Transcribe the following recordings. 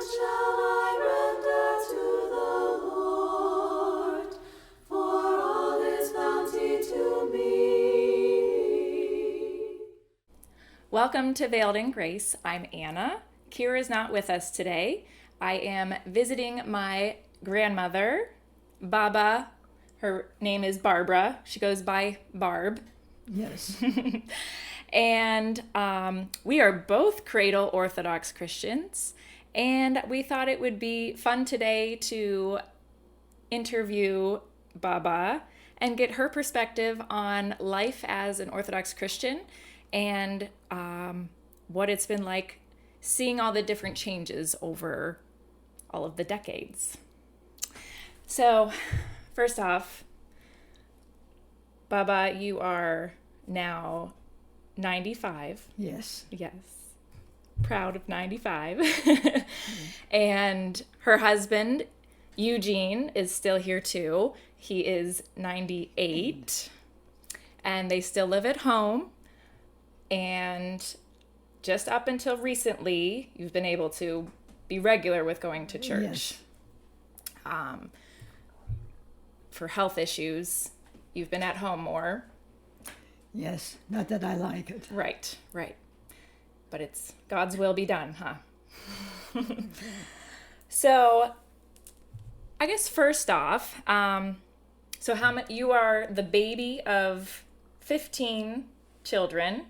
shall I render to the Lord for all his bounty to me? Welcome to Veiled in Grace. I'm Anna. Kira is not with us today. I am visiting my grandmother, Baba. Her name is Barbara. She goes by Barb. Yes. And we are both Cradle Orthodox Christians. And we thought it would be fun today to interview Baba and get her perspective on life as an Orthodox Christian and what it's been like seeing all the different changes over all of the decades. So, first off, Baba, you are now 95. Yes. Yes. Proud of 95. And her husband, Eugene, is still here too. He is 98. And they still live at home. And just up until recently, you've been able to be regular with going to church. Yes. For health issues, you've been at home more. Yes. Not that I like it. Right. But it's God's will be done, huh? So, I guess first off, so how many, you are the baby of 15 children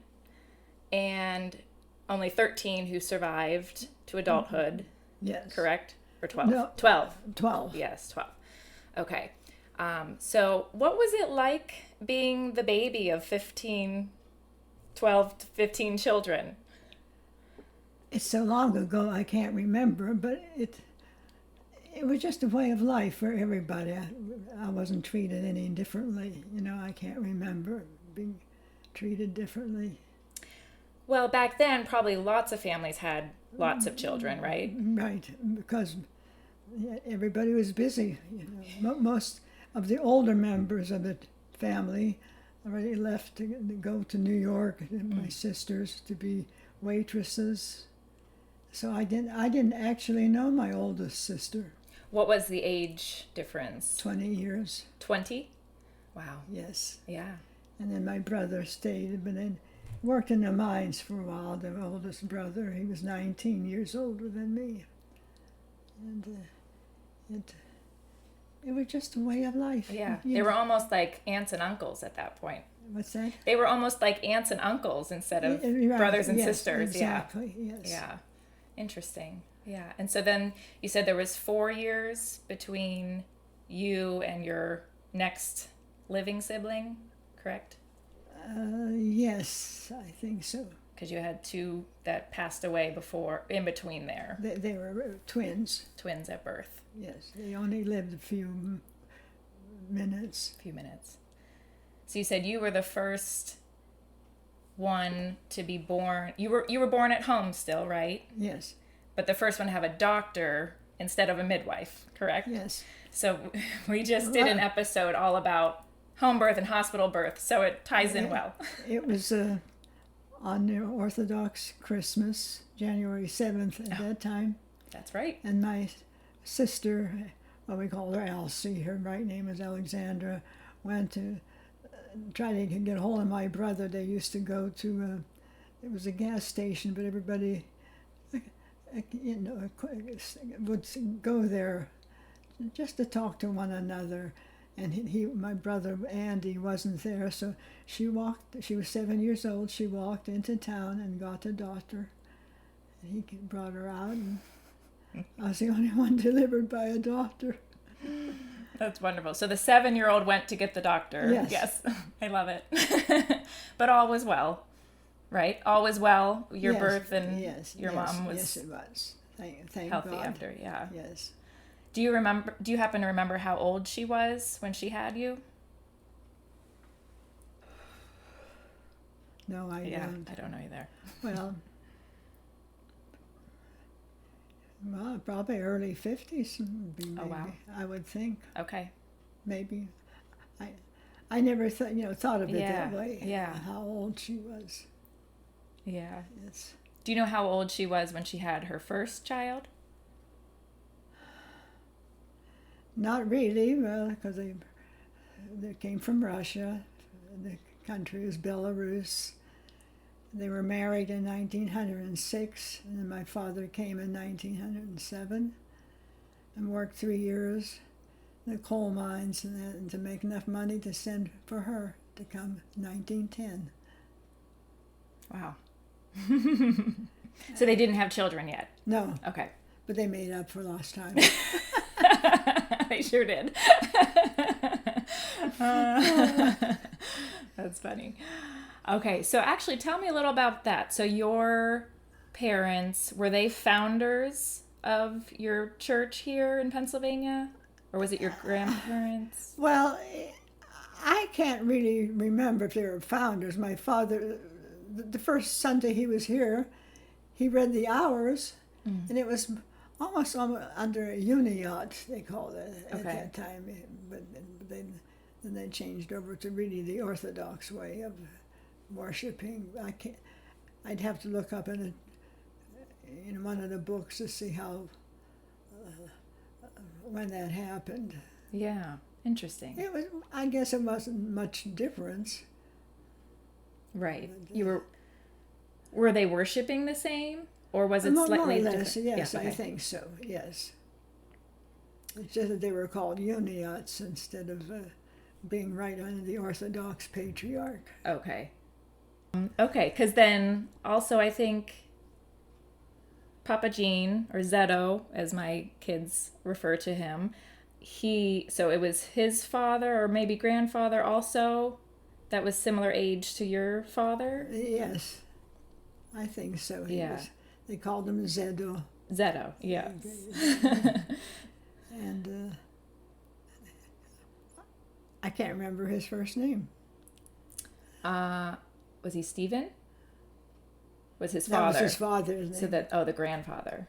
and only 13 who survived to adulthood, Yes. correct? Or 12? No. 12. 12. Yes, 12. Okay. So what was it like being the baby of 12 to 15 children? It's so long ago I can't remember, but it was just a way of life for everybody. I wasn't treated any differently. I can't remember being treated differently. Well, back then, probably lots of families had lots of children, right? Right, because everybody was busy. Most of the older members of the family already left to go to New York. My sisters to be waitresses. So I didn't actually know my oldest sister. What was the age difference? 20 years. 20? Wow. Yes. Yeah. And then my brother stayed, but then worked in the mines for a while. The oldest brother, he was 19 years older than me, and it was just a way of life. Yeah. They were almost like aunts and uncles at that point. What's that? They were almost like aunts and uncles instead of Right. brothers and Yes, sisters. exactly. Yeah. Yes. Yeah. Interesting. Yeah. And so then you said there was 4 years between you and your next living sibling, correct? Yes, I think so. Because you had 2 that passed away in between there. They were twins. Twins at birth. Yes, they only lived a few minutes. So you said you were the first one to be born. You were born at home still, right? Yes. But the first one to have a doctor instead of a midwife, correct? Yes. So we just did an episode all about home birth and hospital birth, so it ties in well. It was on the Orthodox Christmas, January 7th at that time. That's right. And my sister, well, we called her Elsie, her right name is Alexandra, went to try to get a hold of my brother. They used to go to, it was a gas station, but everybody, would go there just to talk to one another. And my brother Andy wasn't there, so she was 7 years old, she walked into town and got a doctor. And he brought her out, and I was the only one delivered by a doctor. That's wonderful. So the 7-year-old went to get the doctor. Yes. I love it. But all was well, right? All was well. Your birth and your mom was yes, it was. Thank healthy God. after, yeah. Yes. Do you happen to remember how old she was when she had you? No, I don't. I don't know either. Well, probably early 50s would be maybe, Oh, wow. I would think. Okay. Maybe. I never thought of it that way. Yeah. How old she was. Yeah. Yes. Do you know how old she was when she had her first child? Not really, well, because they came from Russia. The country was Belarus. They were married in 1906, and then my father came in 1907 and worked 3 years in the coal mines and that, and to make enough money to send for her to come 1910. Wow. So they didn't have children yet? No, Okay. but they made up for lost time. They sure did. That's funny. Okay, so actually tell me a little about that. So your parents, were they founders of your church here in Pennsylvania? Or was it your grandparents? Well, I can't really remember if they were founders. My father, the first Sunday he was here, he read the hours, and it was almost under a uniot, they called it at Okay. that time. But then they changed over to really the Orthodox way of worshiping. I'd have to look up in one of the books to see how when that happened. Yeah, interesting. It was. I guess it wasn't much difference. Right. Were they worshiping the same? Or was it slightly more or different? less, yes, Yeah, okay. I think so. Yes. It's just that they were called uniots instead of being right under the Orthodox Patriarch. Okay. Okay, because then also I think Papa Gene, or Zeto, as my kids refer to him, so it was his father or maybe grandfather also that was similar age to your father? Yes, I think so. Yeah. They called him Zedo. Zeto, yes. And I can't remember his first name. Was he Stephen? Was his That father? was his father's name. So the grandfather.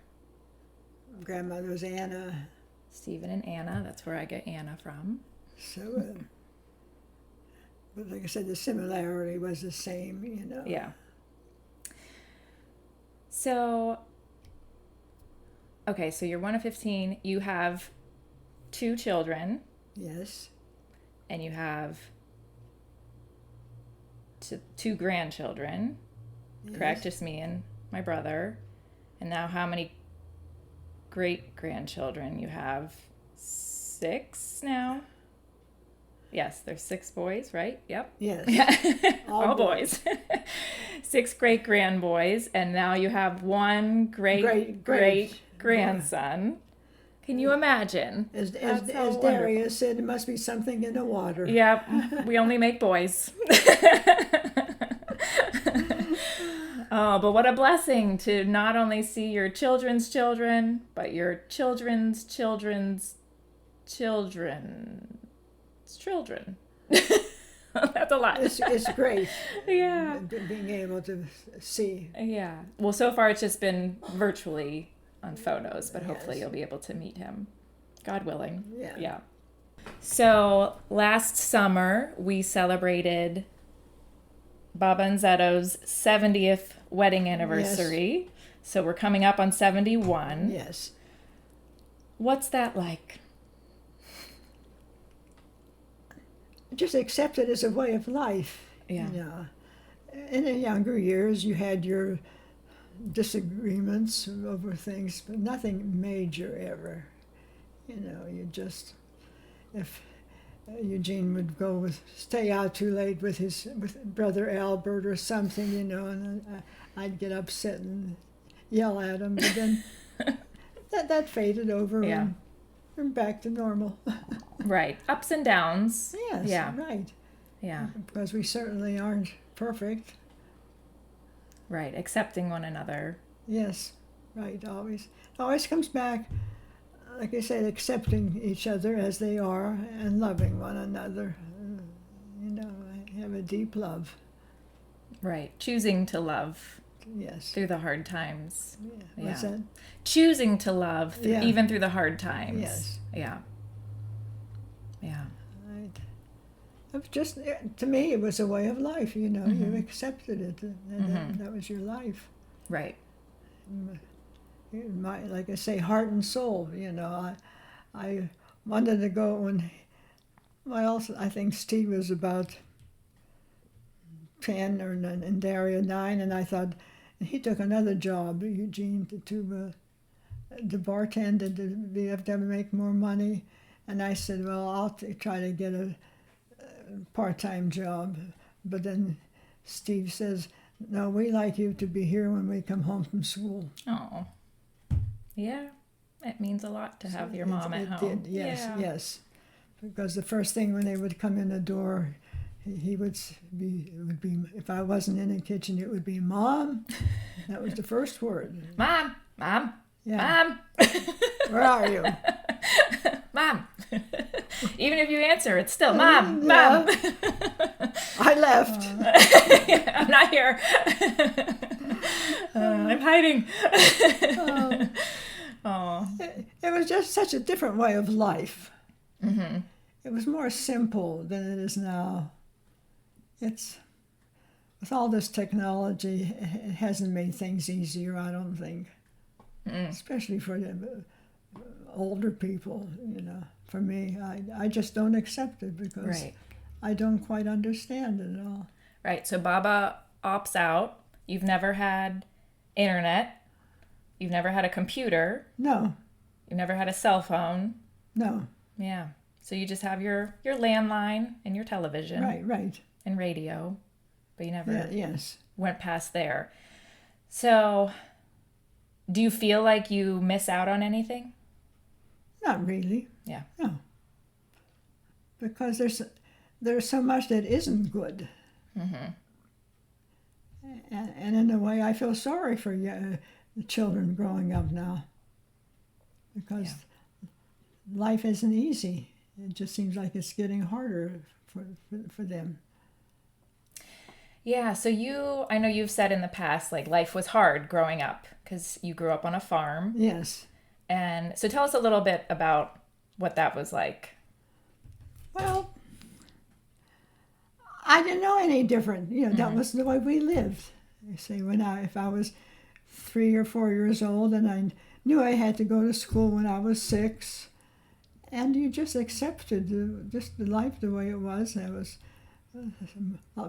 Grandmother was Anna. Stephen and Anna, that's where I get Anna from. So, but like I said, the similarity was the same, Yeah. So, okay, so you're 1 of 15. You have 2 children, Yes. and you have 2 grandchildren, correct? Just me and my brother. And now how many great-grandchildren? You have 6 now? Yes, there's 6 boys, right? Yep. Yes. All boys. 6 great-grandboys, and now you have 1 great-great-grandson. Can you imagine? As That's so Darius said, it must be something in the water. Yep, we only make boys. Oh, but what a blessing to not only see your children's children, but your children's children's children's children. That's a lot. It's great. Yeah. Being able to see. Yeah. Well, so far it's just been virtually on photos, but hopefully Yes. you'll be able to meet him. God willing. Yeah. Yeah. So last summer we celebrated Baba and Zeto's 70th wedding anniversary. So we're coming up on 71. Yes. What's that like? Just accept it as a way of life. Yeah. In the younger years, you had your disagreements over things, but nothing major ever. You just, if Eugene would stay out too late with brother Albert or something, and I'd get upset and yell at him, but then that faded over. Yeah. And we're back to normal. Right. Ups and downs. Yes, Yeah. right. Yeah. Because we certainly aren't perfect. Right. Accepting one another. Yes, right. Always comes back, like I said, accepting each other as they are and loving one another. Have a deep love. Right. Choosing to love Yes. through the hard times. Yeah. What's Yeah. that? Choosing to love Yeah. even through the hard times. Yes. Yeah. Yeah. Right. It was just, to me, it was a way of life. You accepted it, and that was your life. Right. Like I say, heart and soul. I wanted to go when, well, I think Steve was about 10 and Daria 9, and I thought, and he took another job, Eugene, to bartend and to be able to make more money. And I said, well, I'll try to get a part-time job. But then Steve says, no, we like you to be here when we come home from school. Oh, yeah. It means a lot to have your mom at home. It did, yes, Yeah. yes. Because the first thing when they would come in the door, he would be, it would be, if I wasn't in the kitchen, it would be, Mom. That was the first word. Mom. Yeah. Mom. Where are you? Mom. Even if you answer, it's still Mom. Yeah. Mom. I left. I'm not here. I'm hiding. Oh. It was just such a different way of life. Mm-hmm. It was more simple than it is now. It's, with all this technology, it hasn't made things easier, I don't think. Especially for the older people, you know. For me, I just don't accept it because Right. I don't quite understand it at all. Right. So Baba opts out. You've never had internet. You've never had a computer. No, You've never had a cell phone. no. Yeah. So you just have your landline and your television Right. and radio, but you never Yeah, yes. went past there. So do you feel like you miss out on anything? Not really. Yeah. No. Because there's so much that isn't good. Mm-hmm. And in a way, I feel sorry for the children growing up now. Because life isn't easy. It just seems like it's getting harder for them. Yeah. So I know you've said in the past, like life was hard growing up because you grew up on a farm. Yes. And so tell us a little bit about what that was like. Well, I didn't know any different. You know, that was the way we lived. You see, if I was 3 or 4 years old and I knew I had to go to school when I was 6, and you just accepted just the life the way it was. That was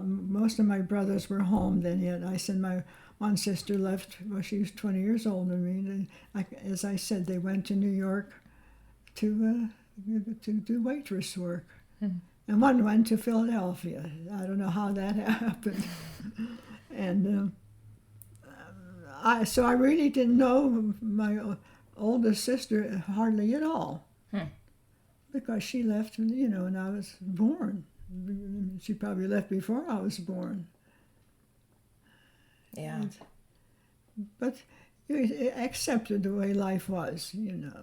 most of my brothers were home then yet. I said my one sister left, well, she was 20 years older than me. And as I said, they went to New York to do waitress work. And one went to Philadelphia. I don't know how that happened. And so I really didn't know my oldest sister hardly at all. Because she left, you know, when I was born. She probably left before I was born. Yeah. But you accepted the way life was, you know.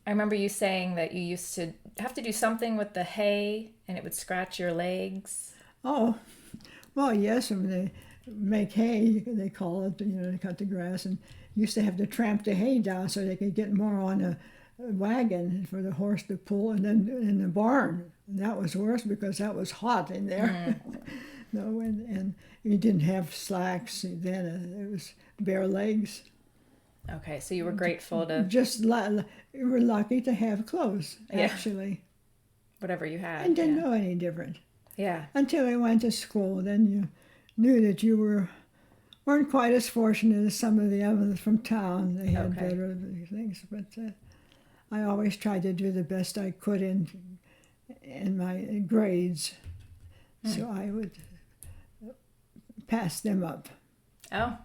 I remember you saying that you used to have to do something with the hay and it would scratch your legs. Oh, well, yes, when they make hay, they call it, you know, they cut the grass, and used to have to tramp the hay down so they could get more on a wagon for the horse to pull, and then in the barn. And that was worse because that was hot in there. No, and you didn't have slacks then. It was bare legs. Okay, so you were grateful to You were lucky to have clothes, actually. whatever you had. And didn't know any different. Yeah. Until I went to school, then you knew that you weren't quite as fortunate as some of the others from town. They had better things, but I always tried to do the best I could in my grades, so I would pass them up. Oh.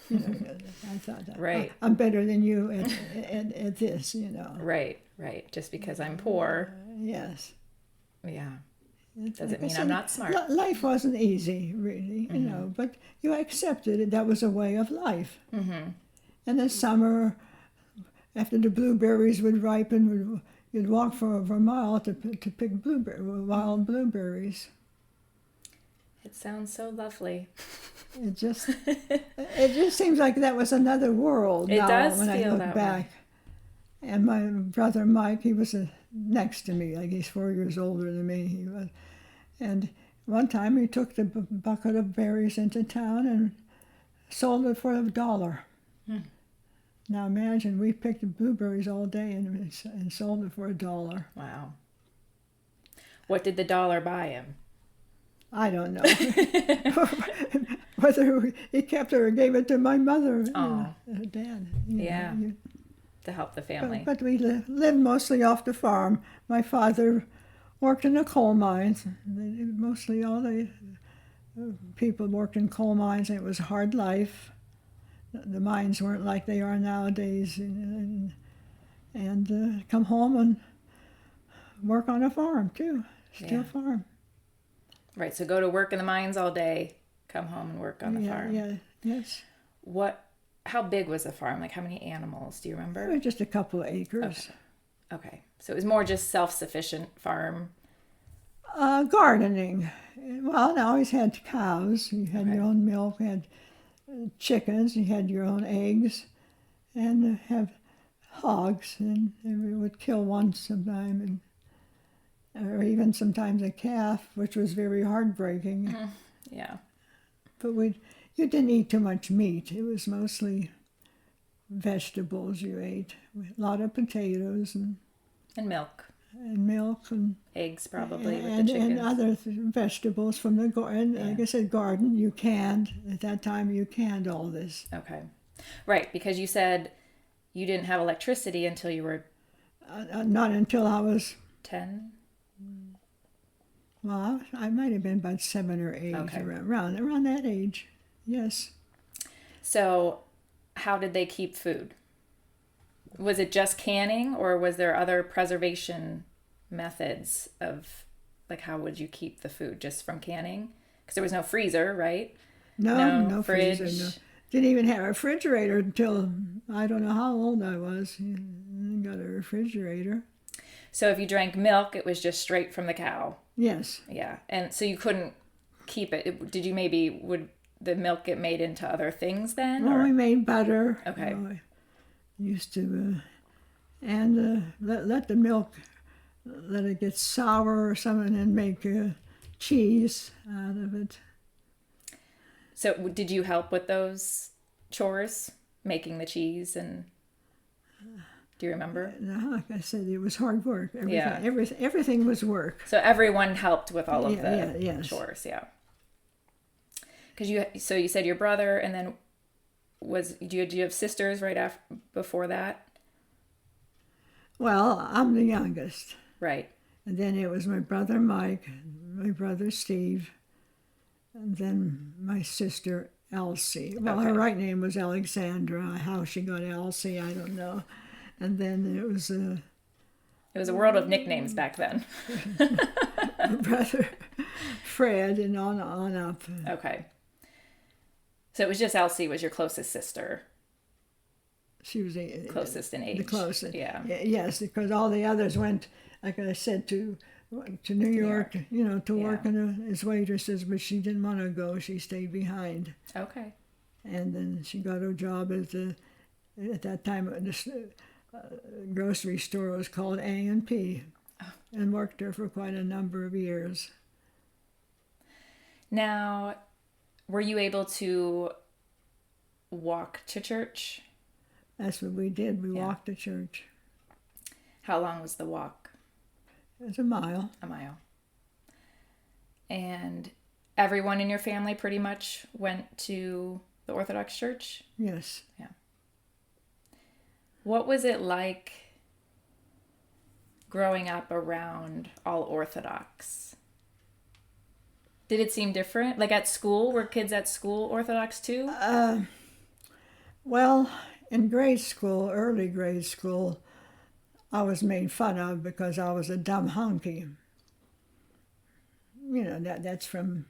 You know, I thought, Right. I'm better than you at this, you know. Right. Just because I'm poor. Yes. Yeah. It's Doesn't like I mean said, I'm not smart. Life wasn't easy, really, you know, but you accepted it. That was a way of life. And in summer, after the blueberries would ripen, you'd walk for over a mile to pick wild blueberries. It sounds so lovely. It just seems like that was another world. It now, does when I feel look that back. way. And my brother Mike, he was next to me, like he's 4 years older than me. He was, and one time he took the bucket of berries into town and sold it for $1. Now imagine, we picked blueberries all day and sold it for $1. Wow. What did the dollar buy him? I don't know whether he kept it or gave it to my mother, dad. Yeah, to help the family. But we lived mostly off the farm. My father worked in the coal mines. Mostly all the people worked in coal mines, and it was a hard life. The mines weren't like they are nowadays, and come home and work on a farm too, still farm. Right, so go to work in the mines all day, come home and work on the farm. Yes. How big was the farm? Like how many animals? Do you remember? It was just a couple of acres. Okay. So it was more just self-sufficient farm. Gardening. Well, I always had cows. You had your own milk. You had chickens. You had your own eggs, and have hogs. And we would kill one sometime, or even sometimes a calf, which was very heartbreaking. Yeah. But you didn't eat too much meat. It was mostly vegetables you ate. A lot of potatoes and milk. And milk and eggs, probably, with the chickens. And other vegetables from the garden. Like I said, garden, you canned. At that time, you canned all this. Okay. Right, because you said you didn't have electricity until you were... Not until I was... 10? Well, I might have been about 7 or 8, around that age. Yes. So, how did they keep food? Was it just canning, or was there other preservation methods of, like, how would you keep the food just from canning? Because there was no freezer, right? No fridge. Freezer, no. Didn't even have a refrigerator until I don't know how old I was. Got a refrigerator. So if you drank milk, it was just straight from the cow. Yes. Yeah, and so you couldn't keep it. Would the milk get made into other things then? Well, we made butter. Okay. Used to, let the milk, let it get sour or something, and make cheese out of it. So did you help with those chores, making the cheese, and do you remember? No, like I said, it was hard work. Everything was work. So everyone helped with all of the yes. chores, yeah. Because you said your brother, and then do you have sisters right before that? Well, I'm the youngest. Right. And then it was my brother Mike, my brother Steve, and then my sister Elsie. Well, her right name was Alexandra. How she got Elsie, I don't know. And then it was a world of nicknames back then. my brother Fred, and on up. Okay. So it was just Elsie was your closest sister. She was closest in age. The closest. Yeah. Yes, because all the others went, like I said, to New York, to work as waitresses, but she didn't want to go. She stayed behind. Okay. And then she got her job at that time, the grocery store was called A&P, and worked there for quite a number of years. Now, were you able to walk to church? That's what we did. We walked to church. How long was the walk? It was a mile. A mile. And everyone in your family pretty much went to the Orthodox Church? Yes. Yeah. What was it like growing up around all Orthodox? Did it seem different? Like at school, were kids at school Orthodox too? Well, in grade school, early grade school, I was made fun of because I was a dumb hunky. That's from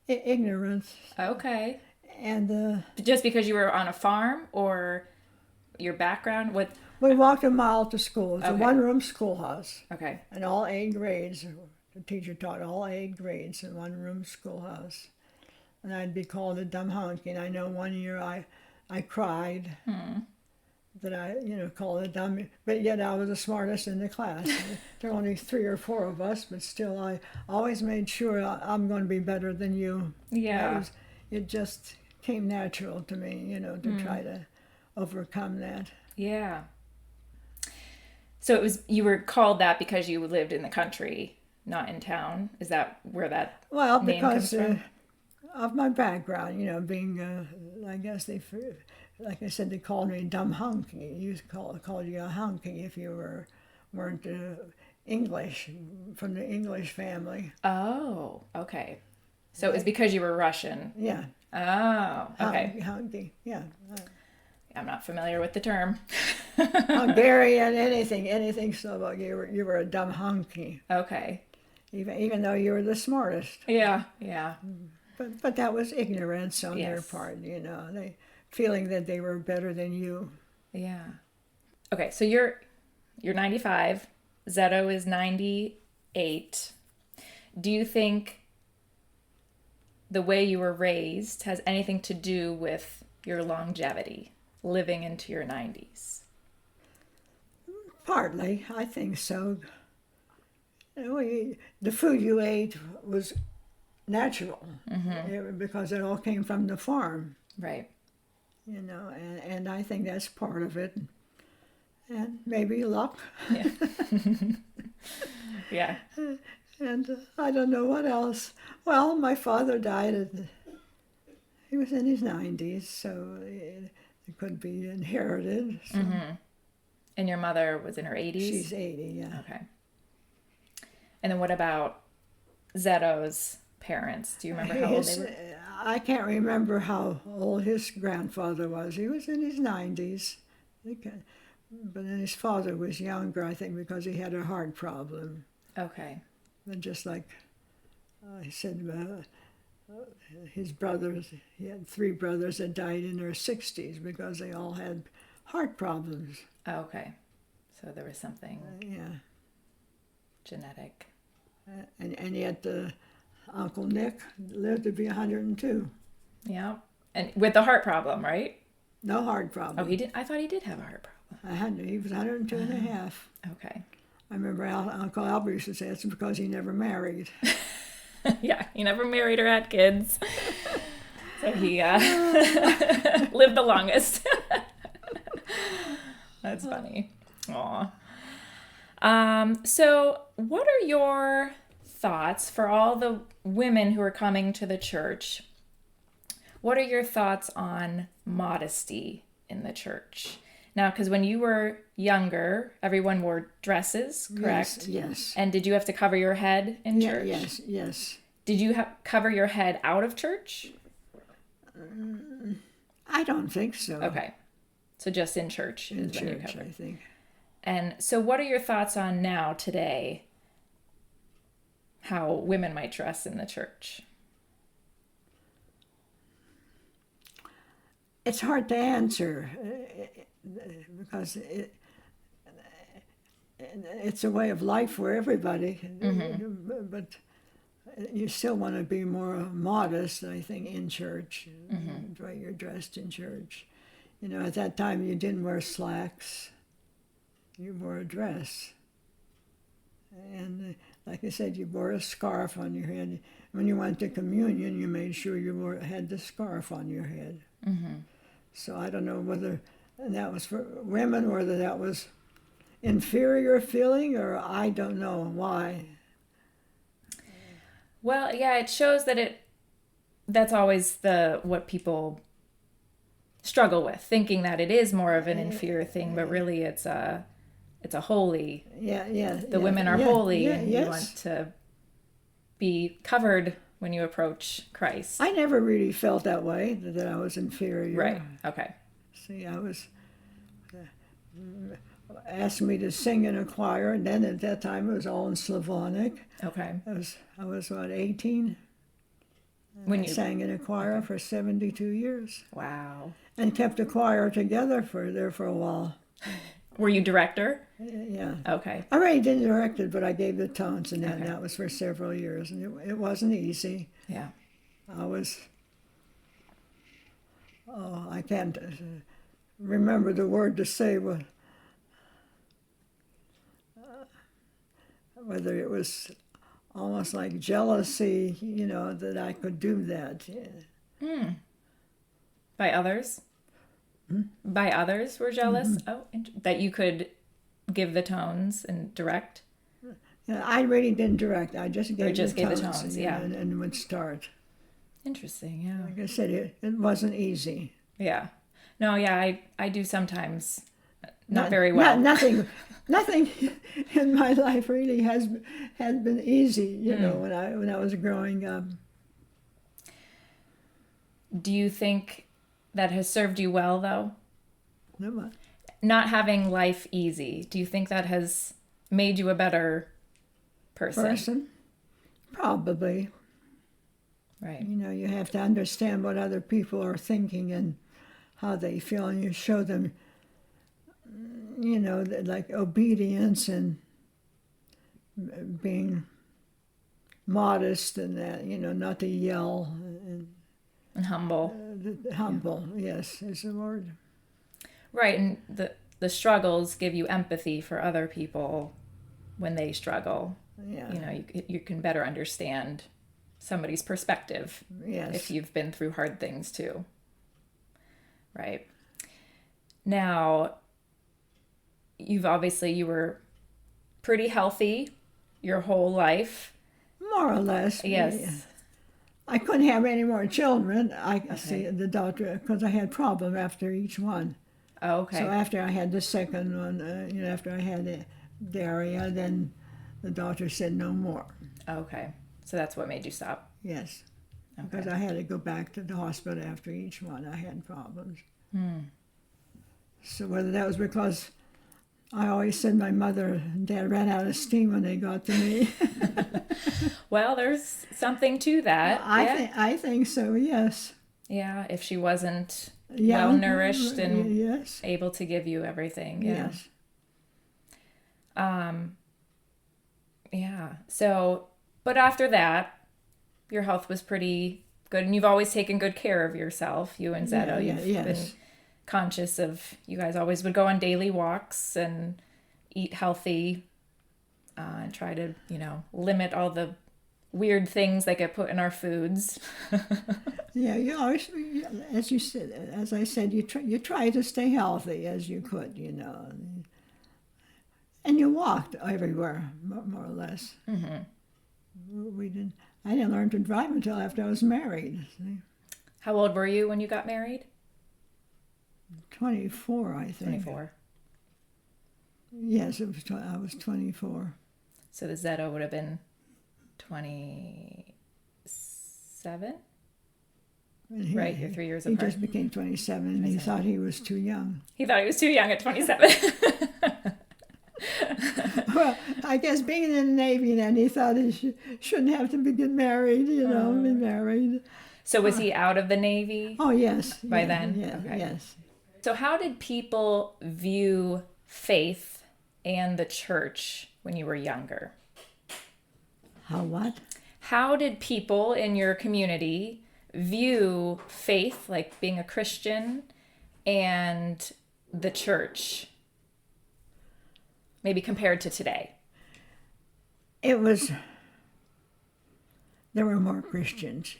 ignorance. Okay. And just because you were on a farm, or your background? We walked a mile to school. It's a one-room schoolhouse. Okay. And all A grades. The teacher taught all A grades in one-room schoolhouse. And I'd be called a dumb hunky. And I know one year I cried that I, called a dumb, but yet I was the smartest in the class. There were only 3 or 4 of us, but still I always made sure I'm going to be better than you. Yeah. It just came natural to me, to try to overcome that. Yeah. So you were called that because you lived in the country, not in town. Is that where that Well, name comes because from? of my background, being, I guess like I said, they called me dumb hunky. Called you a hunky if you weren't English, from the English family. Oh, okay. So it was because you were Russian. Yeah. Oh, okay. Hunky, yeah. I'm not familiar with the term. Hungarian, anything Slovak, you were a dumb hunky, Okay. even though you were the smartest. Yeah. But that was ignorance on their Yes. part, they feeling that they were better than you. Yeah. Okay, so you're 95. Zetto is 98. Do you think the way you were raised has anything to do with your longevity, living into your 90s? Partly, I think so. The food you ate was natural, because it all came from the farm, Right. and I think that's part of it. And maybe luck. Yeah. Yeah. And I don't know what else. Well, my father died he was in his 90s, so it could be inherited. So And your mother was in her 80s? she's 80, yeah. Okay. And then what about Zetto's parents? Do you remember how old they were? I can't remember how old his grandfather was. He was in his 90s. But then his father was younger, I think, because he had a heart problem. Okay. And just like I said, his brothers, he had 3 brothers that died in their 60s because they all had heart problems. Okay. So there was something Yeah. genetic. And yet Uncle Nick lived to be 102. Yeah. And with the heart problem, right? No heart problem. Oh, he did. I thought he did have a heart problem. He was 102 and a half. Okay. I remember Uncle Albert used to say it's because he never married. Yeah, he never married or had kids. So he lived the longest. That's funny. Aw. So what are your thoughts for all the women who are coming to the church? What are your thoughts on modesty in the church? Now, because when you were younger, everyone wore dresses, correct? Yes. And did you have to cover your head in church? Yes. Did you cover your head out of church? I don't think so. Okay. So just in church In is when you church, cover. I think. And so what are your thoughts on now, today, how women might dress in the church? It's hard to answer because it's a way of life for everybody. But you still want to be more modest, I think, in church, the way you're dressed in church. At that time you didn't wear slacks. You wore a dress. And like I said, you wore a scarf on your head. When you went to communion, you made sure you had the scarf on your head. So I don't know whether that was for women, whether that was inferior feeling, or I don't know why. Well, yeah, it shows that that's always what people struggle with, thinking that it is more of an inferior thing, but really it's a holy. The women are holy, and you want to be covered when you approach Christ. I never really felt that way, that I was inferior. Right. Okay. See, I was asked me to sing in a choir, and then at that time it was all in Slavonic. Okay. I was what, 18? When I you sang in a choir for 72 years. Wow. And kept a choir together for a while. Were you director? Yeah. Okay. I already didn't direct it, but I gave the tones, and Okay. that was for several years, and it wasn't easy. Yeah. I can't remember the word to say, but whether it was almost like jealousy, that I could do that. By others? By others were jealous? Oh, that you could give the tones and direct? Yeah, I really didn't direct. I just gave just the gave the tones, tones, you know, yeah. and would start. Interesting, yeah. Like I said, it wasn't easy. Yeah. No, yeah, I do sometimes. Not very well. Nothing in my life really has been easy. You know, when I was growing up. Do you think that has served you well, though? No, Not having life easy. Do you think that has made you a better person? Probably. Right. You know, you have to understand what other people are thinking and how they feel, and you show them, you know, like obedience and being modest and that, you know, not to yell And humble. humble. Yes, is the word. Right, and the struggles give you empathy for other people when they struggle. Yeah. You know, you can better understand somebody's perspective Yes. if you've been through hard things too. Right. Now, you were pretty healthy your whole life. More or less. Yes. Yeah. I couldn't have any more children. I see the doctor, because I had problem after each one. Oh, okay. So after I had the second one, you know, after I had diarrhea, then the doctor said no more. Okay. So that's what made you stop. Yes. Okay. Because I had to go back to the hospital after each one. I had problems. So whether that was because I always said my mother and dad ran out of steam when they got to me. Well, there's something to that. I think so, yes. Yeah, if she wasn't Yeah. well nourished and yes. able to give you everything. Yeah. Yes. Yeah. So, but after that, your health was pretty good, and you've always taken good care of yourself. You and Zeto, you've been conscious of. You guys always would go on daily walks and eat healthy, and try to, you know, limit all the weird things that get put in our foods. Yeah, you always, as you said, as I said, you try to stay healthy as you could, you know, and you walked everywhere, more or less. Mm-hmm. I didn't learn to drive until after I was married. See? How old were you when you got married? 24, I think. 24. Yes, I was 24. So the Zeto would have been 27? Right, you're 3 years apart. He just became 27, and he thought he was too young. He thought he was too young at 27. Well, I guess being in the Navy, then he thought he shouldn't have to get married, you know, be married. So was he out of the Navy? Oh, yes. By then? Yeah, Okay. Yes. So how did people view faith and the church when you were younger? How what? How did people in your community view faith, like being a Christian, and the church, maybe compared to today? There were more Christians.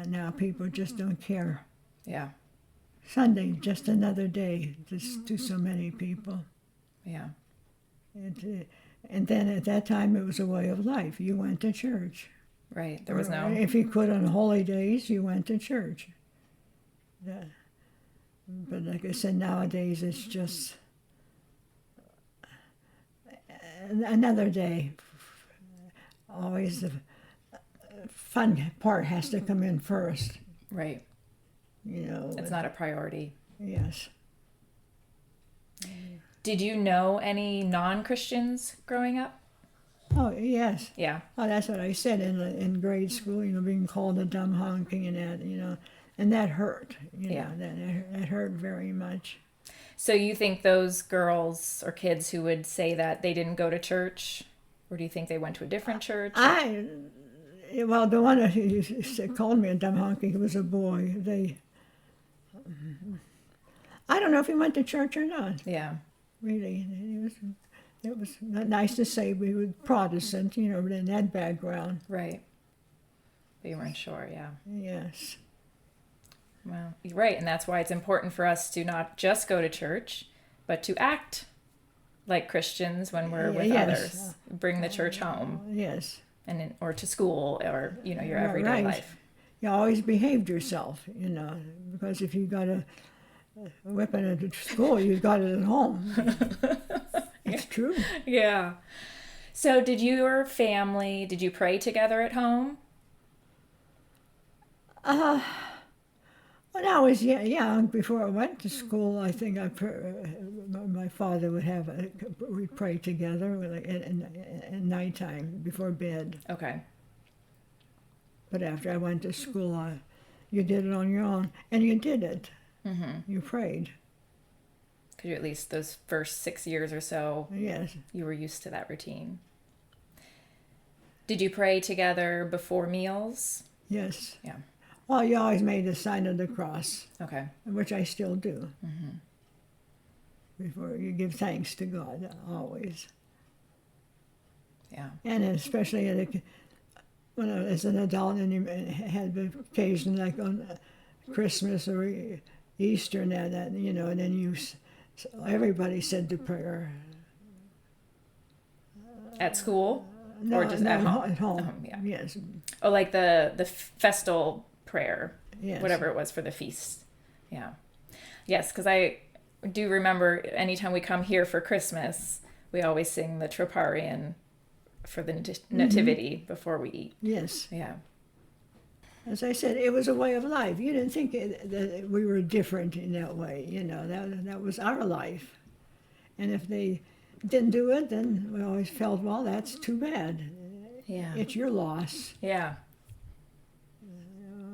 Now people just don't care. Yeah. Sunday, just another day to so many people. Yeah. And then at that time, it was a way of life. You went to church. Right. There was no... If you could on holy days, you went to church. Yeah. But like I said, nowadays it's just another day. Always the fun part has to come in first. Right. You know. It's not a priority. Yes. Did you know any non-Christians growing up? Oh, yes. Yeah. Oh, that's what I said in grade school, you know, being called a dumb honking and that, you know, and that hurt, you know, that hurt very much. So you think those girls or kids who would say that, they didn't go to church? Or do you think they went to a different church? Well, the one who called me a dumb honky, he was a boy. I don't know if he went to church or not. Yeah. Really, it was nice to say we were Protestant, you know, in that background. Right. But you weren't sure, yeah. Yes. Well, you're right. And that's why it's important for us to not just go to church, but to act like Christians when we're with Yes. others. Bring the church home Yes. or to school or, your Right, everyday right. life. You always behaved yourself, because if you got a weapon at school, you got it at home. It's true. Yeah. So did you pray together at home? When I was young, before I went to school, I think my father would we'd pray together at nighttime before bed. Okay. But after I went to school, you did it on your own, and you did it. Mm-hmm. You prayed. Because you at least those first 6 years or so, Yes. you were used to that routine. Did you pray together before meals? Yes. Yeah. Well, you always made the sign of the cross, Okay. which I still do. Mm-hmm. Before you give thanks to God, always. Yeah. And especially when I was an adult and you had the occasion like on Christmas or Easter and that, and then everybody said the prayer. At school? No, Or just no, at home? At home. At home, yeah. Yes. Oh, like the festal prayer, Yes. whatever it was for the feast. Yeah. Yes, because I do remember anytime we come here for Christmas, we always sing the Troparion for the nativity before we eat. Yes. Yeah. As I said, it was a way of life. You didn't think that we were different in that way. That was our life. And if they didn't do it, then we always felt, well, that's too bad. Yeah. It's your loss. Yeah.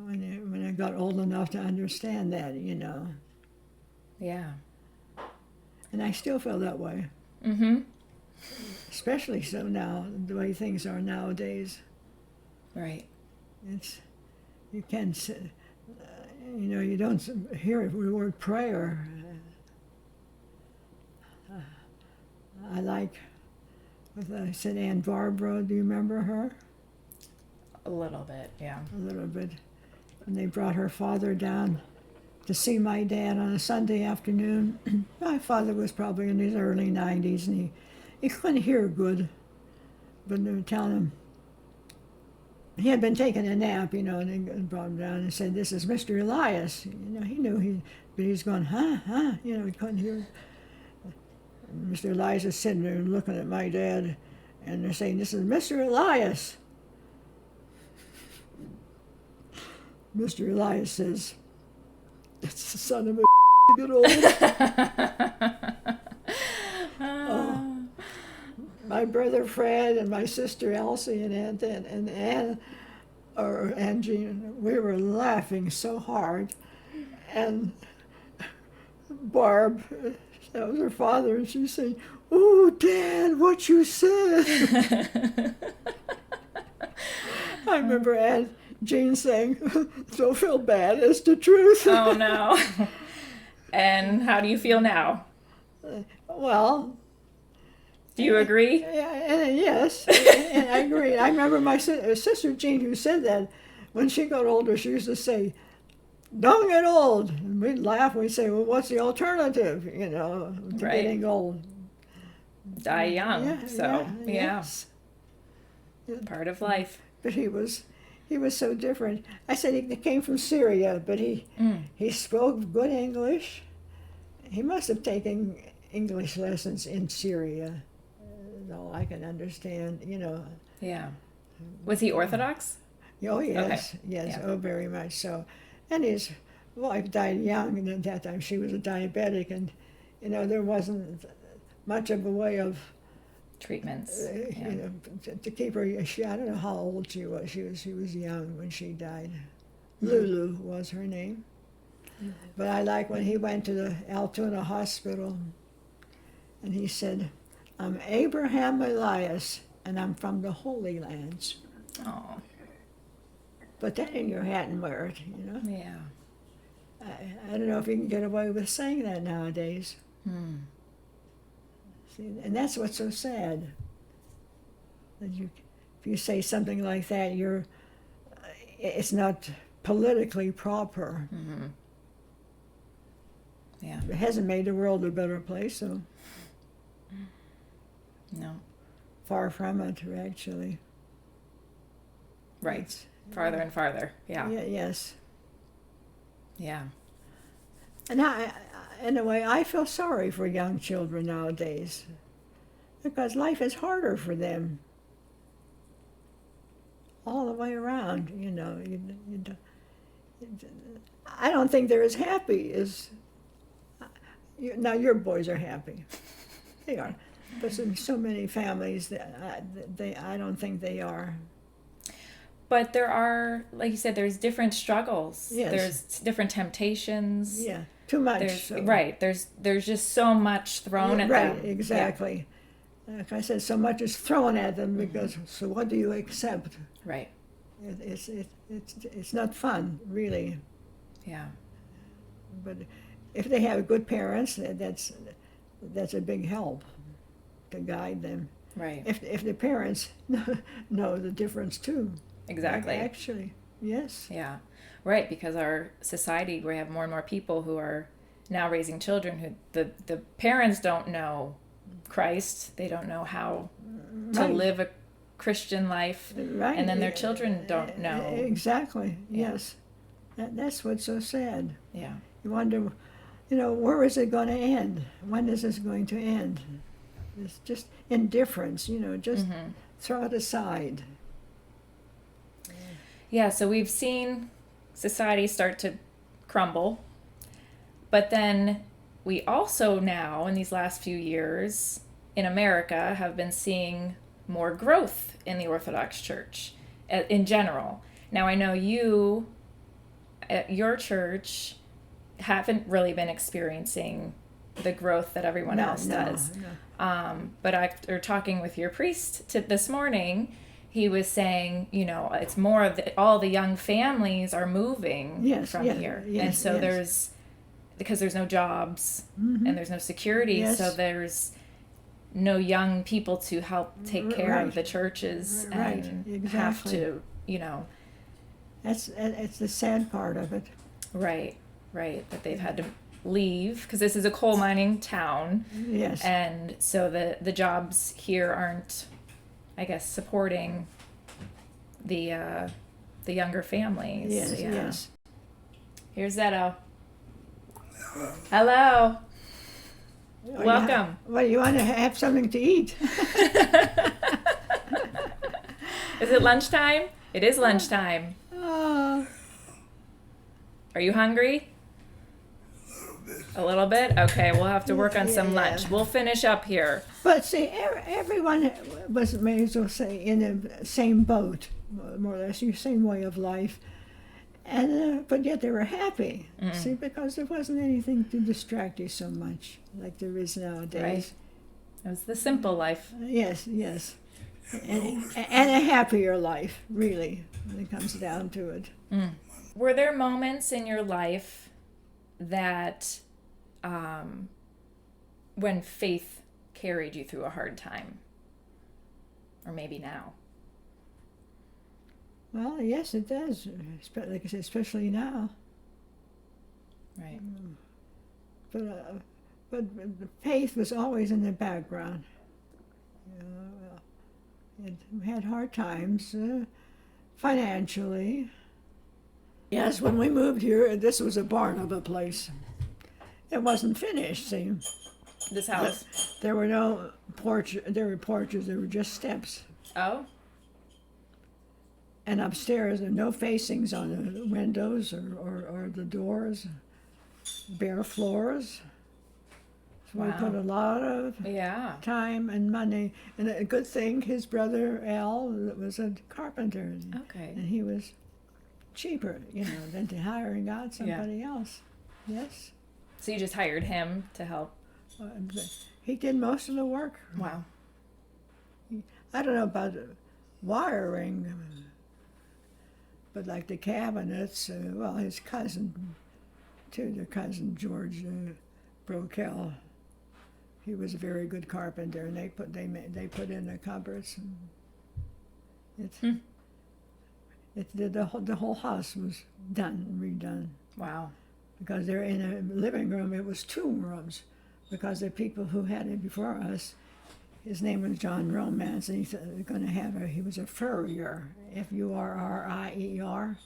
When I got old enough to understand that, Yeah. And I still feel that way. Mm-hmm. Especially so now, the way things are nowadays. Right. You can, you don't hear the word prayer. I like, I said Aunt Barbara, do you remember her? A little bit, yeah. A little bit. And they brought her father down to see my dad on a Sunday afternoon. My father was probably in his early 90s, and he couldn't hear good. But they were telling him, he had been taking a nap, and they brought him down and said, "This is Mr. Elias." He knew but he's going, huh, he couldn't hear. And Mr. Elias is sitting there looking at my dad, and they're saying, "This is Mr. Elias." Mr. Elias says, "It's the son of a get old." My brother Fred and my sister Elsie and Aunt Jean, we were laughing so hard. And Barb, that was her father, and she's saying, "Oh, Dad, what you said." I remember Aunt Jean saying, "Don't feel bad, it's the truth." Oh, no. And how do you feel now? Well, do you agree? Yes, and I agree. I remember my sister Jean, who said that when she got older, she used to say, "Don't get old." And we'd laugh. We'd say, "Well, what's the alternative, to Right. getting old?" Die young. Yeah. Yes. Part of life. But he was so different. I said he came from Syria, but he spoke good English. He must have taken English lessons in Syria. All I can understand, Yeah. Was he Orthodox? Oh, yes, Okay. yes, Yeah. oh, very much so. And his wife died young, and at that time she was a diabetic, and, there wasn't much of a way of, Treatments. to keep her. I don't know how old she was. She was young when she died. Lulu was her name. But I like when he went to the Altoona hospital, and he said, "I'm Abraham Elias, and I'm from the Holy Lands." Oh. Put that in your hat and wear it, Yeah. I don't know if you can get away with saying that nowadays. See, and that's what's so sad. That if you say something like that, it's not politically proper. Yeah. It hasn't made the world a better place, so No. far from it, actually. Right. It's- Farther and farther. Yeah. yes. Yeah. And in a way, I feel sorry for young children nowadays because life is harder for them all the way around. I don't think they're as happy as. Now your boys are happy, they are, but in so many families that I don't think they are. But there are, like you said, there's different struggles. Yes. There's different temptations. Yeah, too much. There's, right. There's just so much thrown at them. Right, exactly. Like I said, so much is thrown at them because. So what do you accept? Yeah. Right. It's not fun, really. Yeah. But if they have good parents, that's a big help to guide them. Right. If the parents know the difference too. Exactly. Actually, yes. Yeah. Right, because our society, we have more and more people who are now raising children who the parents don't know Christ. They don't know how to Right. live a Christian life. Right. And then their children don't know. Exactly. Yeah. Yes. That's what's so sad. Yeah. You wonder, where is it going to end? When is this going to end? It's just indifference, just throw it aside. Yeah, so we've seen society start to crumble, but then we also now, in these last few years, in America, have been seeing more growth in the Orthodox Church in general. Now, I know you, at your church, haven't really been experiencing the growth that everyone else does. No. But after talking with your priest this morning, he was saying, it's more of all the young families are moving from here. And so because there's no jobs and there's no security, so there's no young people to help take care of the churches and have to, It's the sad part of it. Right, that they've had to leave because this is a coal mining town. Yes. And so the jobs here aren't, I guess, supporting the younger families. Yes, yes. Here's Zeto. Hello. Welcome. You want to have something to eat? Is it lunchtime? It is lunchtime. Are you hungry? A little bit? Okay, we'll have to work on some lunch. We'll finish up here. But see, everyone was, may as well say, in the same boat, more or less, the same way of life. And but yet they were happy, see, because there wasn't anything to distract you so much like there is nowadays. Right. It was the simple life. Yes. And a happier life, really, when it comes down to it. Were there moments in your life that when faith carried you through a hard time? Or maybe now? Well, yes, it does. Like I said, especially now. Right. But the faith was always in the background. We had hard times financially. Yes, when we moved here, this was a barn of a place. It wasn't finished, see. This house? There were no porch. There were porches. There were just steps. Oh? And upstairs, there were no facings on the windows or the doors. Bare floors. So we put a lot of time and money. And a good thing, his brother Al was a carpenter. Okay. And he was cheaper, than to hiring out somebody else. Yes. So you just hired him to help? He did most of the work. Wow. I don't know about wiring, but like the cabinets, his cousin, too, their cousin George Brokel, he was a very good carpenter, and they put in the cupboards. The whole house was redone. Wow. Because they're in a living room. It was 2 rooms, because the people who had it before us, his name was John Romance, and he's going to have he was a furrier, Furrier,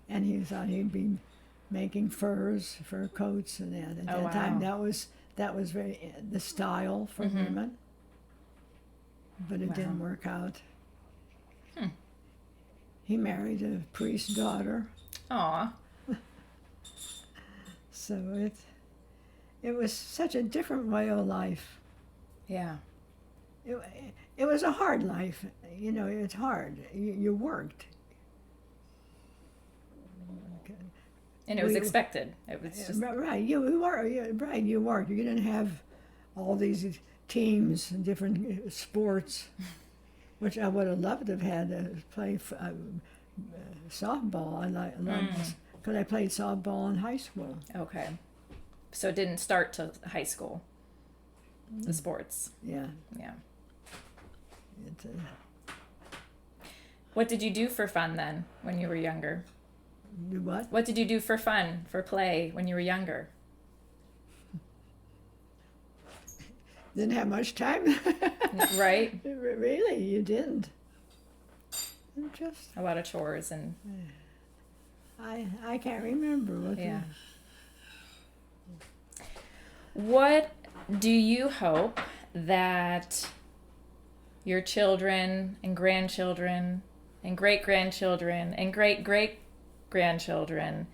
and he thought he'd be making fur coats, and that. At that time, that was very the style for women, but it didn't work out. He married a priest's daughter. Aw. So it was such a different way of life. Yeah. It was a hard life. It's hard. You worked. And it was expected. It was just... Right. You worked. You didn't have all these teams and different sports, which I would have loved to have had to play softball. I loved because I played softball in high school. Okay. So it didn't start till high school, the sports. Yeah. Yeah. It, What did you do for fun then when you were younger? do what? What did you do for fun, for play, when you were younger? Didn't have much time. Right? Really, you didn't. Just A lot of chores and... I can't remember what. Yeah. What do you hope that your children and grandchildren and great-grandchildren and great-great-grandchildren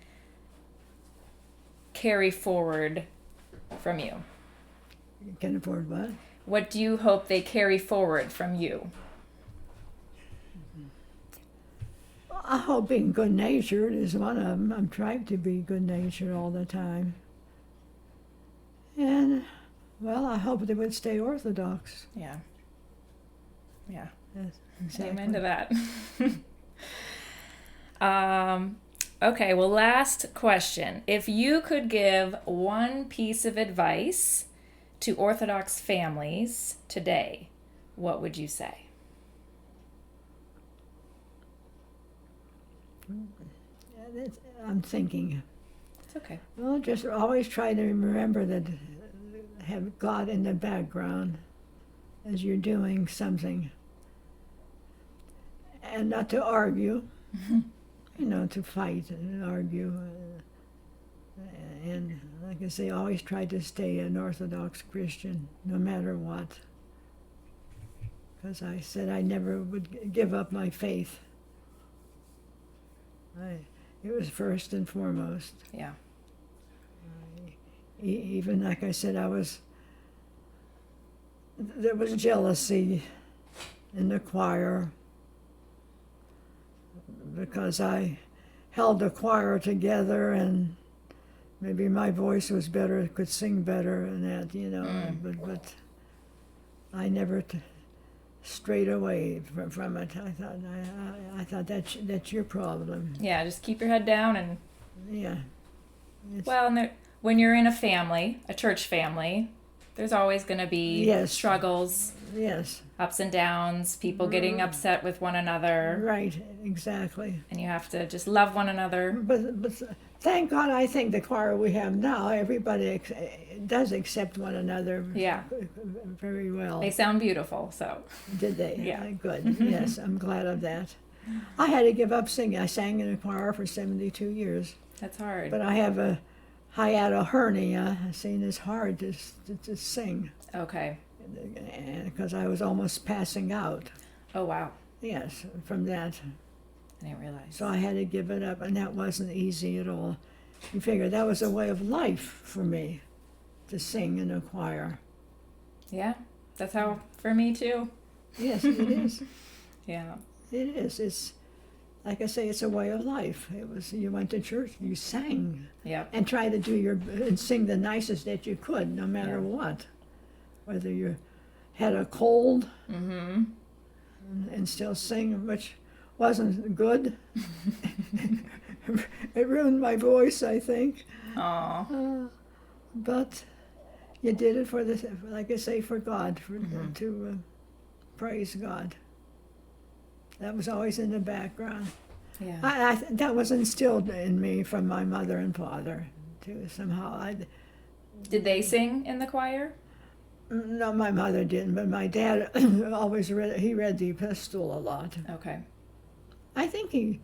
carry forward from you? You can afford what? What do you hope they carry forward from you? I hope being good-natured is one of them. I'm trying to be good-natured all the time. And, well, I hope they would stay Orthodox. Yeah. Yeah. Yes, exactly. Amen to that. Okay, well, last question. If you could give one piece of advice to Orthodox families today, what would you say? I'm thinking. It's okay. Well, just always try to remember that, have God in the background as you're doing something. And not to argue, to fight and argue. And like I say, always try to stay an Orthodox Christian, no matter what. Because I said I never would give up my faith. It was first and foremost. Yeah. Even like I said, there was jealousy in the choir because I held the choir together and maybe my voice was better, could sing better and that, but I never strayed away from it. I thought that's your problem. Yeah, just keep your head down and... Yeah. Well, and when you're in a family, a church family, there's always going to be struggles, ups and downs, people getting upset with one another. Right, exactly. And you have to just love one another. But thank God, I think the choir we have now, everybody does accept one another very well. They sound beautiful, so. Did they? Yeah. Good. Yes, I'm glad of that. I had to give up singing. I sang in a choir for 72 years. That's hard. But I have a hiatal hernia. I seen it's hard to sing. Okay. Because I was almost passing out. Oh, wow. Yes, from that. I didn't realize. So I had to give it up, and that wasn't easy at all. You figure that was a way of life for me, to sing in a choir. Yeah, that's how for me too. Yes, it is. Yeah. It is. It's, like I say, it's a way of life. It was, you went to church, you sang. Yep. And tried to do and sing the nicest that you could, no matter what. Whether you had a cold and still sing, which wasn't good. It ruined my voice, I think. Aww. But you did it for like I say, for God, to praise God. That was always in the background. Yeah. That was instilled in me from my mother and father, too, somehow. Did they sing in the choir? No, my mother didn't, but my dad always read the epistle a lot. Okay. I think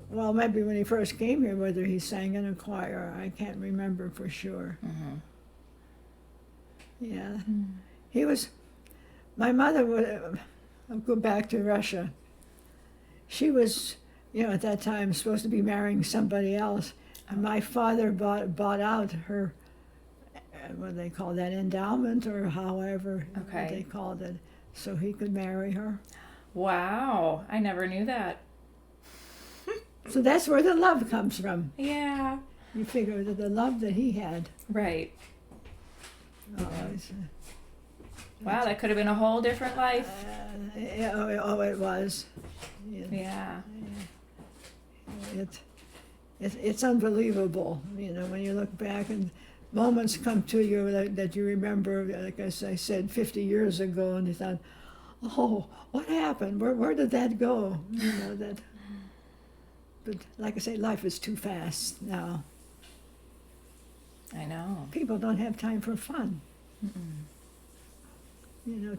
well, maybe when he first came here, whether he sang in a choir, I can't remember for sure. Mm-hmm. Yeah. He was, my mother would, I'll go back to Russia. She was, at that time supposed to be marrying somebody else. And my father bought out her, what do they call that, endowment, or however Okay. they called it, so he could marry her. Wow, I never knew that. So that's where the love comes from. Yeah. You figure that the love that he had. Right. Always. Wow, that could have been a whole different life. It was. Yeah. It's unbelievable, when you look back and moments come to you that you remember, like I said, 50 years ago, and you thought, oh, what happened? Where did that go? But like I say, life is too fast now. I know. People don't have time for fun. Mm-mm.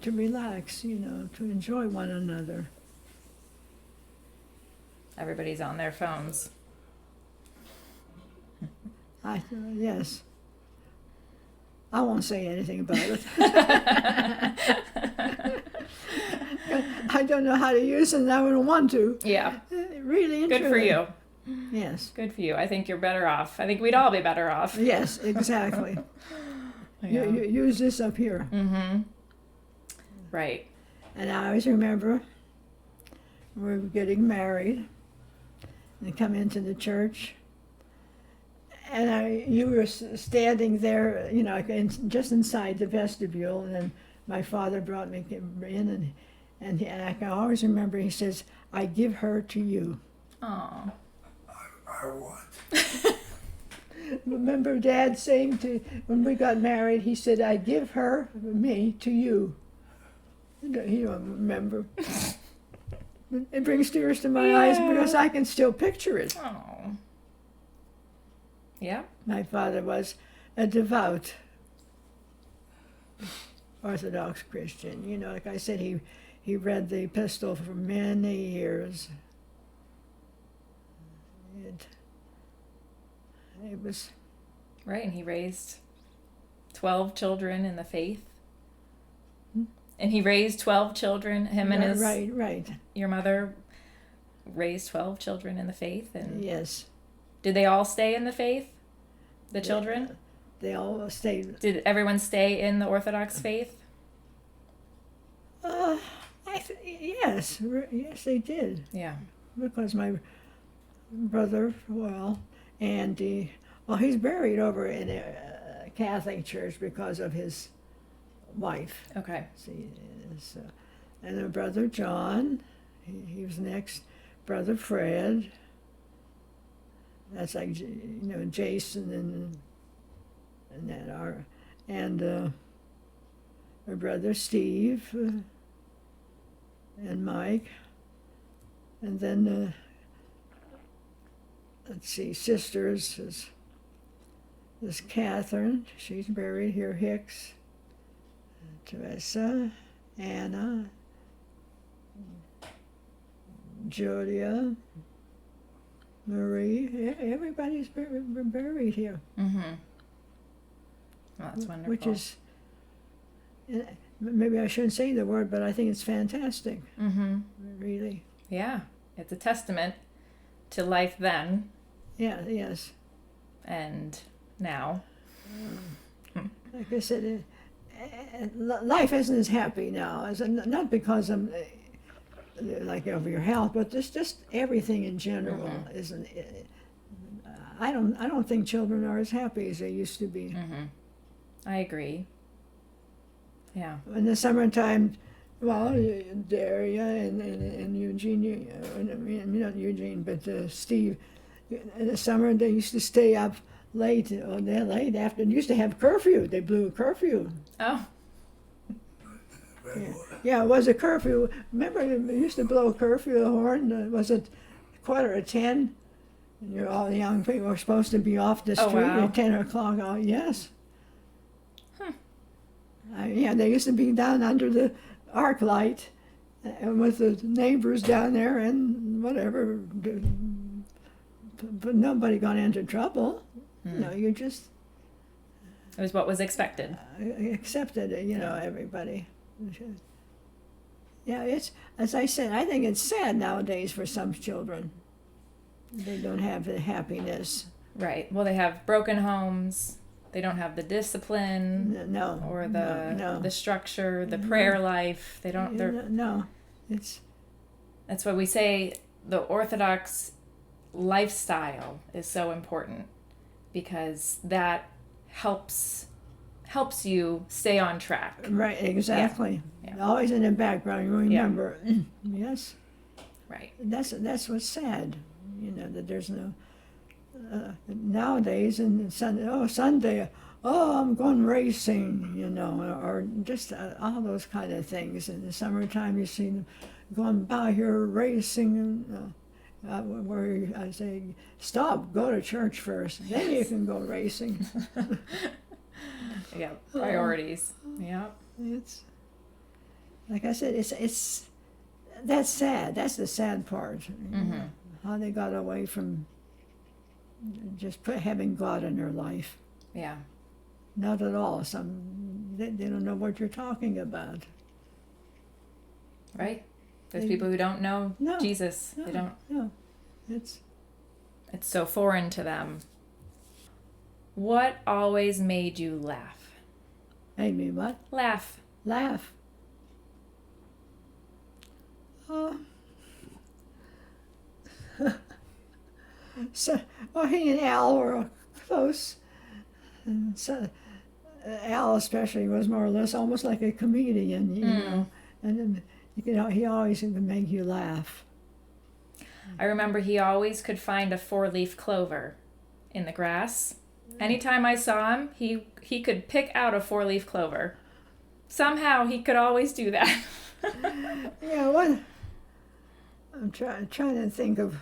To relax, to enjoy one another. Everybody's on their phones. Yes. I won't say anything about it. I don't know how to use it, and I don't want to. Yeah. Really Good for you. Yes. Good for you. I think you're better off. I think we'd all be better off. Yes, exactly. Yeah. You use this up here. Mm-hmm. Right. And I always remember we were getting married and come into the church. And you were standing there, just inside the vestibule, and then my father brought me in, and I can always remember he says, "I give her to you." Oh. I what? Remember Dad saying when we got married, he said, "I give me to you." You don't remember. It brings tears to my eyes because I can still picture it. Oh. Yeah. My father was a devout Orthodox Christian. Like I said, he read the epistle for many years. It was... Right, and he raised 12 children in the faith. And he raised 12 children, him and his... Right. Your mother raised 12 children in the faith? And Yes. Did they all stay in the faith? The children? They all stayed... Did everyone stay in the Orthodox faith? Yes, they did. Yeah. Because my brother, Andy, he's buried over in a Catholic church because of his wife. Okay. See, and then brother John, he was next. Brother Fred. That's like Jason and that are, and my brother Steve and Mike, and then let's see, sisters is Catherine. She's buried here. Hicks. Teresa, Anna, Julia, Marie, everybody's buried here. Mm-hmm. Well, that's wonderful. Which is, maybe I shouldn't say the word, but I think it's fantastic. Mm-hmm. Really. Yeah. It's a testament to life then. Yeah, yes. And now. Like I said, life isn't as happy now. Not because I'm like over your health, but just everything in general isn't. I don't think children are as happy as they used to be. Mm-hmm. I agree. Yeah. In the summertime, Daria and Eugene, not Eugene, but Steve. In the summer, they used to stay up late. They're late after. Used to have curfew. They blew a curfew. Oh. Yeah, it was a curfew. Remember, they used to blow a curfew horn. Was it 10:15, and all the young people are supposed to be off the Oh, street wow. at 10 o'clock. Oh, yes. Huh. Yeah, they used to be down under the arc light and with the neighbors down there and whatever. But nobody got into trouble. You just It was what was expected. accepted it, everybody. Yeah, it's, as I said, I think it's sad nowadays for some children. They don't have the happiness. Right. Well, they have broken homes. They don't have the discipline No. or no. the structure, the prayer life. They don't. No, it's That's why we say the Orthodox lifestyle is so important, because that helps you stay on track. right, exactly. Yeah. Always in the background, you remember. Yes, Right. that's what's sad. That there's no nowadays. And Sunday, I'm going racing. Or just all those kind of things. In the summertime, you see them going by here racing. Where I say, stop, go to church first, then you can go racing. Yeah. Priorities. Yeah. It's like I said, it's that's sad. That's the sad part. How they got away from just having God in their life. Yeah. Not at all. They don't know what you're talking Right. There's people who don't know No. Jesus. No. They don't. No, it's It's so foreign to them. What always made you laugh? made me what? Laugh. Laugh. So, he and Al were close. And so, Al especially was more or less almost like a comedian, know. And then, he always could make you laugh. I remember he always could find a 4-leaf clover in the grass. Anytime I saw him, he could pick out a 4-leaf clover. Somehow he could always do that. Yeah, what? I'm trying to think of.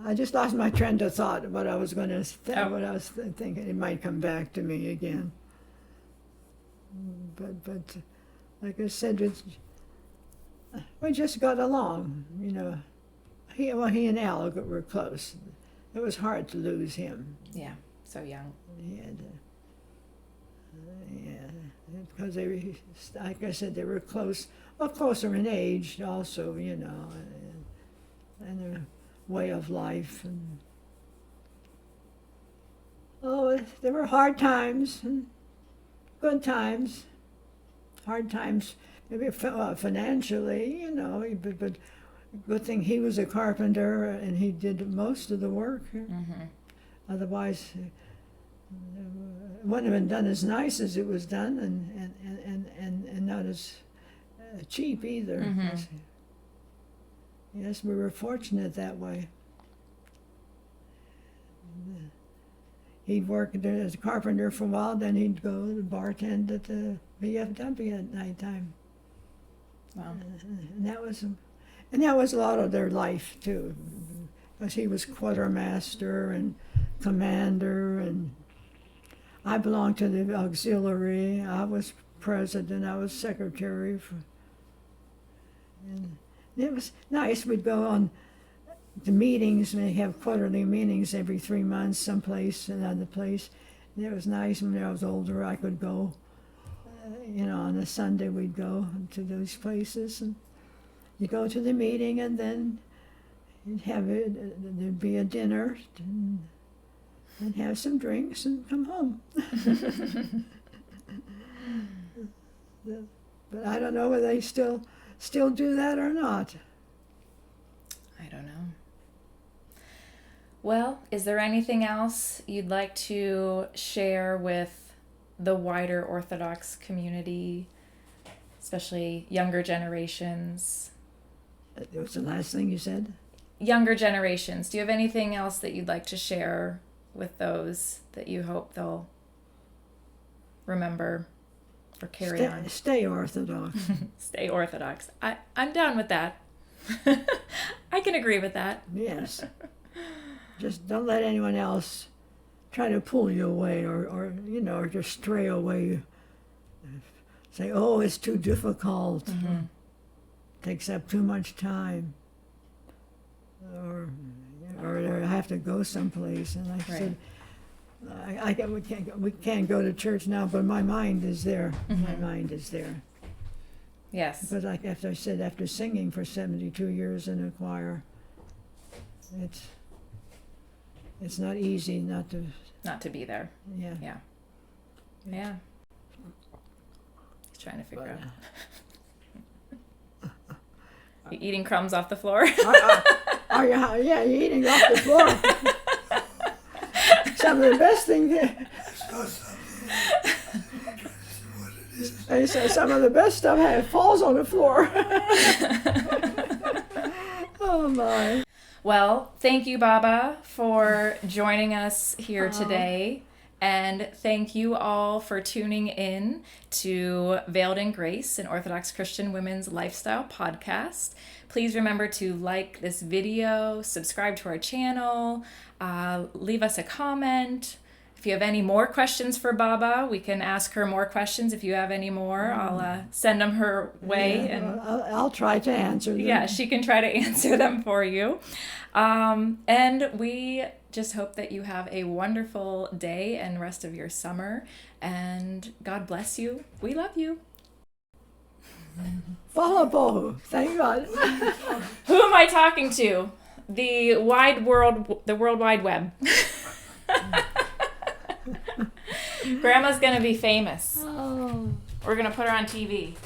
I just lost my trend of thought. What I was going to what I was thinking. It might come back to me again. But like I said, we just got along. He and Al were close. It was hard to lose him. Yeah, so young. Because like I said, they were close. Well, closer in age, also, and their way of life. And there were hard times and good times. Hard times, maybe financially, but good thing he was a carpenter and he did most of the work. Otherwise, it wouldn't have been done as nice as it was done, and not as cheap either. Yes, we were fortunate that way. He'd work as a carpenter for a while, then he'd go to bartend at the VFW at nighttime. Wow. And that was a lot of their life too, because he was quartermaster and commander, and I belonged to the auxiliary. I was president. I was secretary. And it was nice. We'd go on the meetings. We have quarterly meetings every 3 months, someplace, another place. And it was nice. When I was older, I could go. On a Sunday we'd go to those places, and you go to the meeting, and then there'd be a dinner, and have some drinks, and come home. But I don't know whether they still do that or not. I don't know. Well, is there anything else you'd like to share with the wider Orthodox community, especially younger generations? That was the last thing you said? Younger generations. Do you have anything else that you'd like to share with those that you hope they'll remember or carry on? Stay Orthodox. Stay Orthodox. I'm down with that. I can agree with that. Yes. Just don't let anyone else try to pull you away or just stray away. Say, oh, it's too difficult. Mm-hmm. Takes up too much time. Or I have to go someplace. And like I said, we can't go to church now, but my mind is there. Mm-hmm. My mind is there. Yes. But like after I said, after singing for 72 years in a choir, it's not easy not to be there. Yeah. Yeah. He's trying to figure out. You eating crumbs off the floor? Are you? Yeah, you're eating off the floor. Some of the best things. They say some of the best stuff falls on the floor. Oh my. Well, thank you, Baba, for joining us here today. And thank you all for tuning in to Veiled in Grace, an Orthodox Christian women's lifestyle podcast. Please remember to like this video, subscribe to our channel, leave us a comment. If you have any more questions for Baba, we can ask her more questions. If you have any more, I'll send them her way. Yeah, and I'll try to answer them. Yeah, she can try to answer them for you. And we just hope that you have a wonderful day and rest of your summer. And God bless you. We love you. Follow, thank God. Who am I talking to? The World Wide Web. Grandma's gonna be famous. Oh. We're gonna put her on TV.